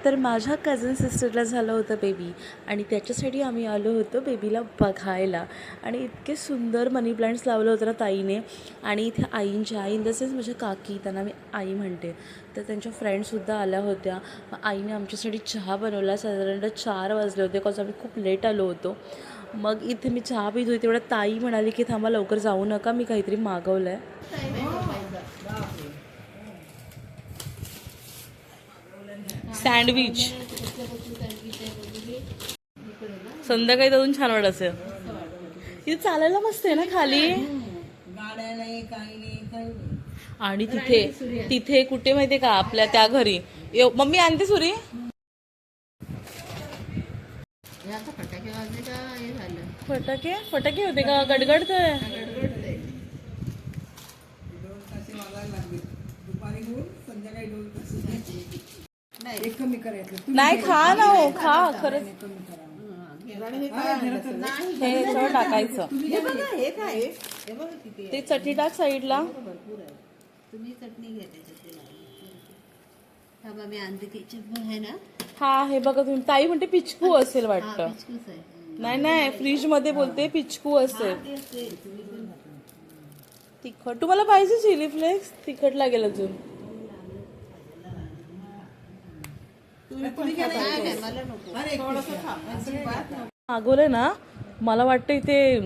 तर माझ्या कझन सिस्टरला झालं होतं बेबी आणि त्याच्यासाठी आम्ही आलो होतो बेबीला बघायला. आणि इतके सुंदर मनी प्लांट्स लावलं होतं ना ताईने. आणि इथे आई इन द सेन्स माझ्या काकी, त्यांना मी आई म्हणते, तर त्यांच्या फ्रेंड्ससुद्धा आल्या होत्या. आईने आमच्यासाठी चहा बनवला. साधारणतः 4 वाजले होते बिकॉज आम्ही खूप लेट आलो होतो. मग इथे मी चहा पित होती तेवढ्या ताई म्हणाली की थांबा लवकर जाऊ नका, मी काहीतरी मागवलं आहे. सँडविच संध्याकाळी अजून छान वाटत असेल. तिथे चालायला मस्त आहे ना खाली. आणि तिथे कुठे माहितीये का, आपल्या त्या घरी मम्मी आणते सुरी. फटाके होते का? गडगडतंय. नाही खा ना हो, खा खरंच. हे सगळं टाकायचं. ते चटणी टाक साईडला. तुम्ही चटणी घ्या हा हे बघा तुम्ही. ताई म्हणते पिचकू असेल वाटतं. नाही फ्रीज मध्ये बोलते पिचकू असेल. तिखट तुम्हाला पाहिजे? चिली फ्लेक्स तिखट लागेल अजून. मागवलंय ना. मला वाटतं इथे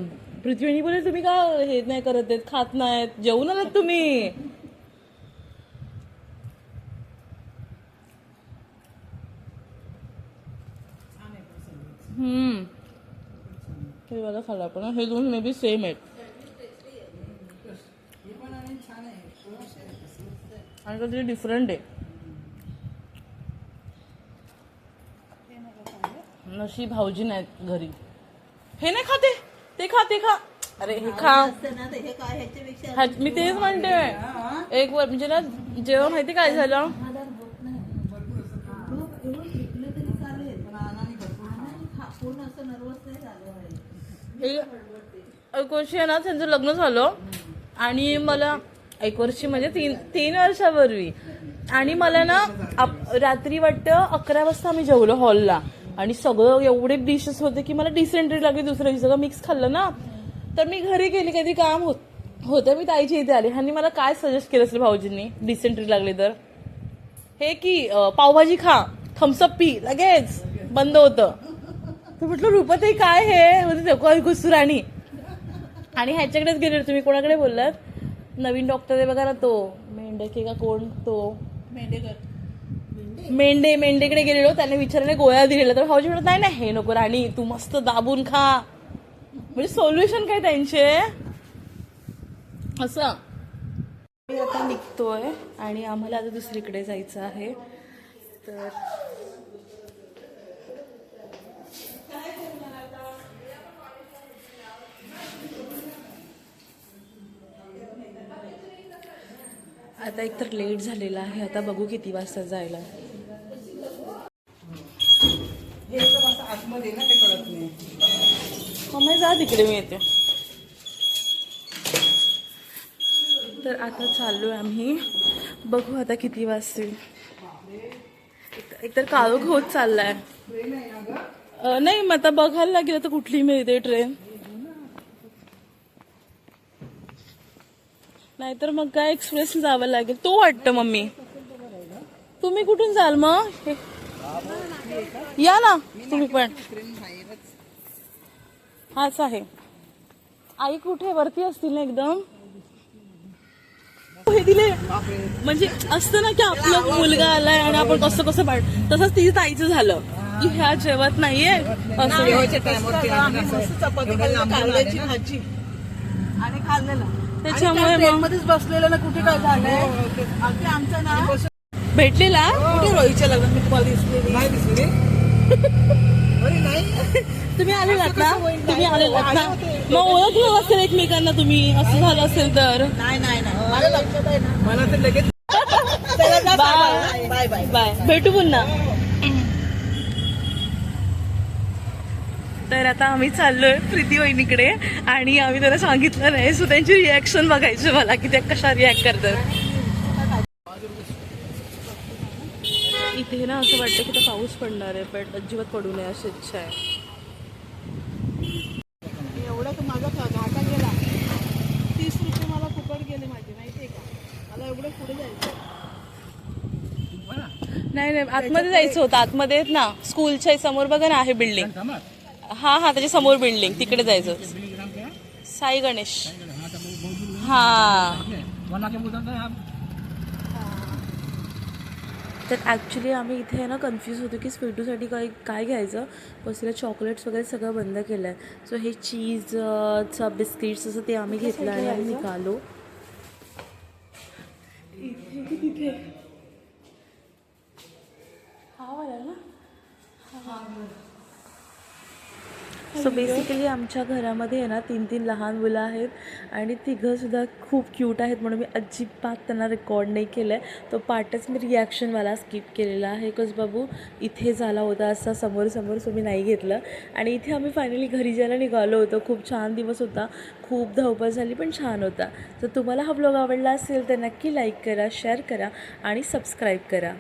पृथ्वीनी बोले तुम्ही का हे नाही करत आहेत, खात नाहीत, जेवून आलात तुम्ही. हे बघा खाल्ला पण हे दोन मे बी सेम आहेत. आणि काहीतरी डिफरंट आहे. नशी भाऊजी नाहीत घरी. हे नाही खाते, ते खा. अरे हे खा. मी तेच म्हणते. एक वर म्हणजे ना जेव्हा माहिती काय झालं, एक वर्षी आहे ना त्यांचं लग्न झालं आणि मला 1 वर्षी म्हणजे 3 वर्षापूर्वी. आणि मला ना रात्री वाटतं 11 वाजता आम्ही जेवलो हॉलला. आणि सगळं एवढे डिशेस होते की मला डिसेंट्री लागली. दुसऱ्या दिवशी सगळं मिक्स खाल्लं ना. तर मी घरी गेली, कधी काम होतं, मी ताईच्या इथे आले. ह्यांनी मला काय सजेस्ट केलं असेल भाऊजींनी डिसेंट्री लागली तर, हे की पावभाजी खा, थम्सअप पी, लगेच बंद होतं. तर म्हटलं रुपाताई काय हे होते गुसुराणी. आणि ह्याच्याकडेच गेले. तुम्ही कोणाकडे बोललात? नवीन डॉक्टर आहे बघा ना तो मेंढके का कोण तो, मेंढेकडे गेलेलो. त्याने विचारले गोळ्या दिलेल्या. तर भाऊजी म्हणत नाही हे नको राणी, तू मस्त दाबून खा. म्हणजे सोल्युशन काय त्यांचे असं. आता निघतोय आणि आम्हाला आता दुसरीकडे जायचं आहे. तर आता एकतर लेट झालेला आहे. आता बघू किती वाजता जायला. मम्मी जा तिकडे, मी येते. तर आता चाललोय आम्ही. बघू आता किती वाजतील. एकतर काळोख होत चाललाय. नाही मग आता बघायला लागेल तर कुठली मिळते ट्रेन. नाहीतर मग काय एक्सप्रेस जावं लागेल. तो वाटतं मम्मी. तुम्ही कुठून जाल मग? या ना तुम्ही पण. हाच आहे. आई कुठे वरती असतील ना एकदम. हे दिले म्हणजे असतं ना की आपला मुलगा आलाय आणि आपण कसं कसं पाठ, तसंच तिच्या ताईचं झालं की ह्या जेवत नाहीये असं. आणि खाल्लेलं त्याच्यामुळे मध्येच बसलेलं ना. कुठे काय झालंय अगदी आमचं ना भेटलेला. कुठे रोहितच्या लग्नात मी तुम्हाला दिसले तुम्ही आलेलात ना. तुम्ही आलेलात ना. मग ओळखलं असेल एकमेकांना तुम्ही, असं झालं असेल तर. नाही मला लक्षात आहे ना. मला तर लगेच बाय बाय बाय. भेटू पुन्हा. तर आता आम्ही चाललोय प्रीती वहिनीकडे आणि आम्ही त्यांना सांगितलं नाही. सो त्यांची रिॲक्शन बघायची मला की त्या कशा रिॲक्ट करतात. इथे ना असं वाटतं की तर पाऊस पडणार आहे, पण अजिबात पडू नये अशी इच्छा आहे. एवढं तर माझा घाटा गेला. 30 रुपये मला फुकट गेले माझे, माहितीये का? मला एवढं पुढे जायचं. नाही नाही, आतमध्ये जायचं होतं. आतमध्ये आहेत ना, स्कूलच्या समोर बघा ना आहे बिल्डिंग. हा हा, त्याच्या समोर बिल्डिंग, तिकडे जायचं. साई गणेश. हा. तर ॲक्च्युली आम्ही इथे आहे ना कन्फ्यूज होतो की स्वीटूसाठी काय घ्यायचं. बसला चॉकलेट्स वगैरे सगळं बंद केलं आहे. सो हे चीजचं बिस्किट्स असं ते आम्ही घेतलं आणि आम्ही निघालो. तिथे हा वाला ना. सो बेसिकली आमच्या घरामध्ये आहे ना 3 लहान मुलं आहेत आणि तिघंसुद्धा खूप क्यूट आहेत, म्हणून मी अजिबात त्यांना रेकॉर्ड नाही केलं आहे. तो पार्टच मी रिॲक्शनवाला स्किप केलेला आहे. बिकॉज बाबू इथे झाला होता असा समोर सो मी नाही घेतलं. आणि इथे आम्ही फायनली घरी जायला निघालो होतो. खूप छान दिवस होता, खूप धावपळ झाली पण छान होता. तर तुम्हाला हा ब्लॉग आवडला असेल तर नक्की लाईक करा, शेअर करा आणि सबस्क्राईब करा.